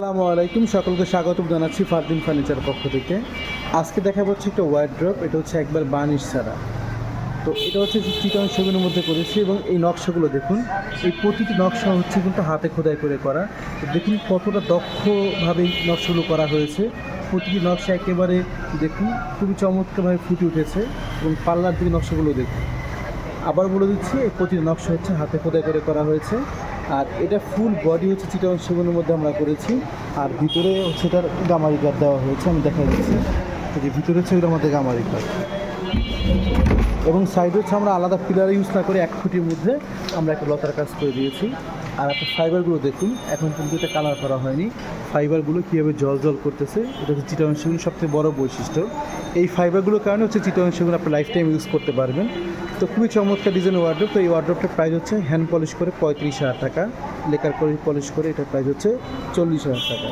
আসসালামু আলাইকুম, সকলকে স্বাগত জানাচ্ছি ফারদিন ফার্নিচারের পক্ষ থেকে। আজকে দেখা হচ্ছে একটা ওয়ার্ড্রপ, এটা হচ্ছে একবার বার্নিশ ছাড়া। তো এটা হচ্ছে চিটাং সেগুনের মধ্যে করেছি এবং এই নকশাগুলো দেখুন, এই প্রতিটি নকশা হচ্ছে কিন্তু হাতে খোদাই করে করা। তো দেখুন কতটা দক্ষভাবে এই নকশাগুলো করা হয়েছে। প্রতিটি নকশা একেবারে দেখুন খুবই চমৎকারভাবে ফুটে উঠেছে এবং পাল্লার দিকে নকশাগুলো দেখুন। আবার বলে দিচ্ছি, এই প্রতিটি নকশা হচ্ছে হাতে খোদাই করে করা হয়েছে। আর এটা ফুল বডি হচ্ছে চিটাং সেগুনের মধ্যে আমরা করেছি। আর ভিতরে হচ্ছে এটার গামারি কাঠ দেওয়া হয়েছে, আমি দেখা যাচ্ছে যে ভিতরে হচ্ছে এটার মধ্যে গামারি কাঠ এবং সাইড হচ্ছে আমরা আলাদা পিলার ইউজ না করে 1 ফুটের মধ্যে আমরা একটা লতার কাজ করে দিয়েছি। আর আপনার ফাইবারগুলো দেখুন, এখন কিন্তু এটা কালার করা হয়নি। ফাইবারগুলো কীভাবে জল জল করতেছে, এটা হচ্ছে চিটাং সেগুনের সবথেকে বড় বৈশিষ্ট্য। এই ফাইবারগুলোর কারণে হচ্ছে চিটাং সেগুন আপনি লাইফ টাইম ইউজ করতে পারবেন। তো খুবই চমৎকার ডিজাইন ওয়ার্ড্রপ। তো এই ওয়ার্ড্রপটার প্রাইস হচ্ছে হ্যান্ড পলিশ করে 35,000 টাকা, লেকার পলিশ করে এটার প্রাইস হচ্ছে 40,000 টাকা।